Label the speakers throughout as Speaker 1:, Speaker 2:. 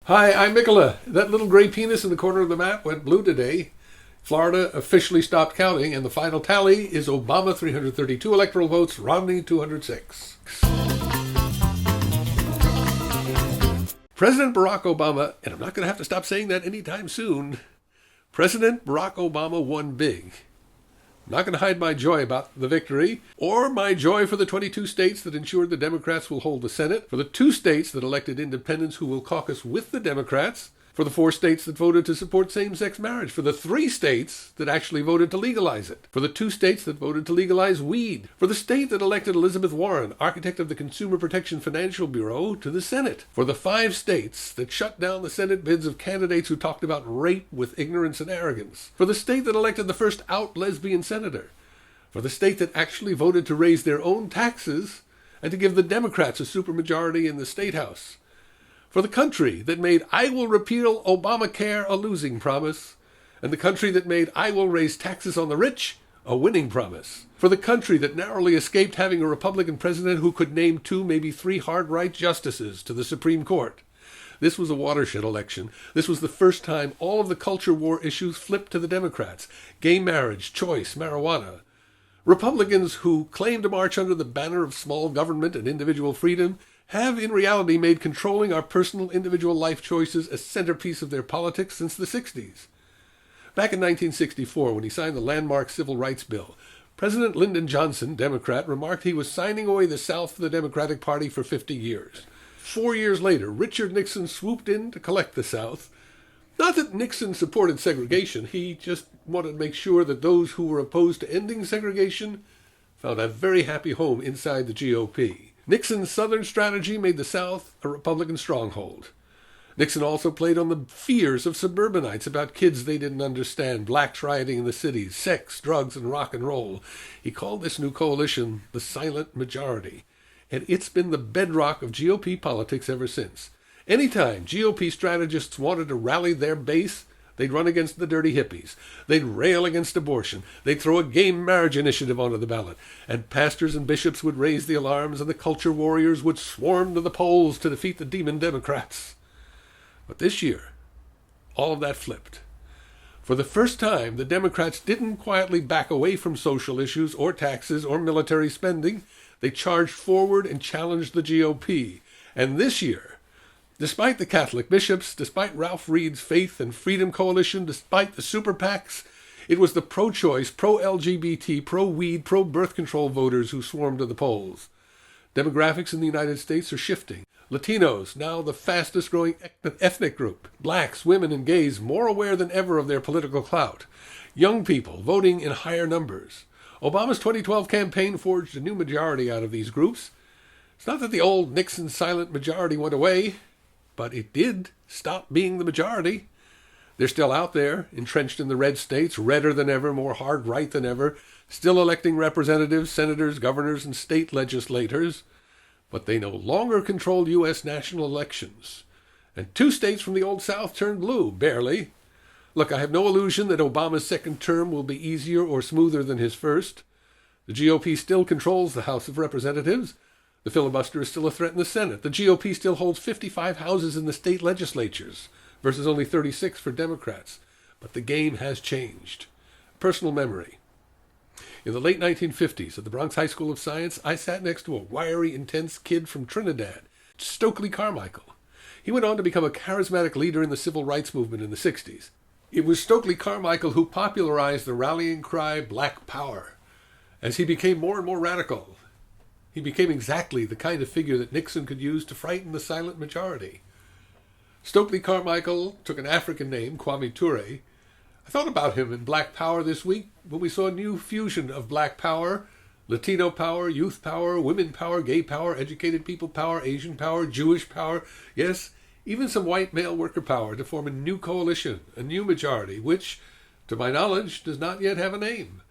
Speaker 1: Hi, I'm Mikola. That little gray penis in the corner of the map went blue today. Florida officially stopped counting, and the final tally is Obama 332 electoral votes, Romney 206. President Barack Obama, and I'm not going to have to stop saying that anytime soon, President Barack Obama won big. I'm not going to hide my joy about the victory, or my joy for the 22 states that ensured the Democrats will hold the Senate, for the 2 states that elected independents who will caucus with the Democrats, for the 4 states that voted to support same-sex marriage, for the 3 states that actually voted to legalize it, for the 2 states that voted to legalize weed, for the state that elected Elizabeth Warren, architect of the Consumer Protection Financial Bureau, to the Senate, for the 5 states that shut down the Senate bids of candidates who talked about rape with ignorance and arrogance, for the state that elected the first out lesbian senator, for the state that actually voted to raise their own taxes and to give the Democrats a supermajority in the State House, for the country that made "I will repeal Obamacare" a losing promise, and the country that made "I will raise taxes on the rich" a winning promise, for the country that narrowly escaped having a Republican president who could name 2, maybe 3 hard-right justices to the Supreme Court. This was a watershed election. This was the first time all of the culture war issues flipped to the Democrats: gay marriage, choice, marijuana. Republicans who claim to march under the banner of small government and individual freedom have in reality made controlling our personal individual life choices a centerpiece of their politics since the 60s. Back in 1964, when he signed the landmark Civil Rights Bill, President Lyndon Johnson, Democrat, remarked he was signing away the South for the Democratic Party for 50 years. 4 years later, Richard Nixon swooped in to collect the South. Not that Nixon supported segregation, he just wanted to make sure that those who were opposed to ending segregation found a very happy home inside the GOP. Nixon's Southern strategy made the South a Republican stronghold. Nixon also played on the fears of suburbanites about kids they didn't understand, blacks rioting in the cities, sex, drugs, and rock and roll. He called this new coalition the Silent Majority, and it's been the bedrock of GOP politics ever since. Anytime GOP strategists wanted to rally their base, they'd run against the dirty hippies. They'd rail against abortion. They'd throw a gay marriage initiative onto the ballot. And pastors and bishops would raise the alarms, and the culture warriors would swarm to the polls to defeat the demon Democrats. But this year, all of that flipped. For the first time, the Democrats didn't quietly back away from social issues or taxes or military spending. They charged forward and challenged the GOP. And this year, despite the Catholic bishops, despite Ralph Reed's Faith and Freedom Coalition, despite the super PACs, it was the pro-choice, pro-LGBT, pro-weed, pro-birth control voters who swarmed to the polls. Demographics in the United States are shifting. Latinos, now the fastest growing ethnic group. Blacks, women, and gays more aware than ever of their political clout. Young people voting in higher numbers. Obama's 2012 campaign forged a new majority out of these groups. It's not that the old Nixon silent majority went away, but it did stop being the majority. They're still out there, entrenched in the red states, redder than ever, more hard-right than ever, still electing representatives, senators, governors, and state legislators. But they no longer control U.S. national elections. And 2 states from the Old South turned blue, barely. Look, I have no illusion that Obama's second term will be easier or smoother than his first. The GOP still controls the House of Representatives. The filibuster is still a threat in the Senate. The GOP still holds 55 houses in the state legislatures versus only 36 for Democrats. But the game has changed. Personal memory. In the late 1950s at the Bronx High School of Science, I sat next to a wiry, intense kid from Trinidad, Stokely Carmichael. He went on to become a charismatic leader in the civil rights movement in the 60s. It was Stokely Carmichael who popularized the rallying cry, Black Power. As he became more and more radical, he became exactly the kind of figure that Nixon could use to frighten the silent majority. Stokely Carmichael took an African name, Kwame Ture. I thought about him in Black Power this week when we saw a new fusion of Black Power, Latino power, youth power, women power, gay power, educated people power, Asian power, Jewish power, yes, even some white male worker power to form a new coalition, a new majority, which, to my knowledge, does not yet have a name.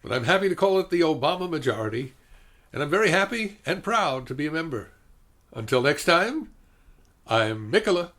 Speaker 1: But I'm happy to call it the Obama majority, and I'm very happy and proud to be a member. Until next time, I'm Mikola.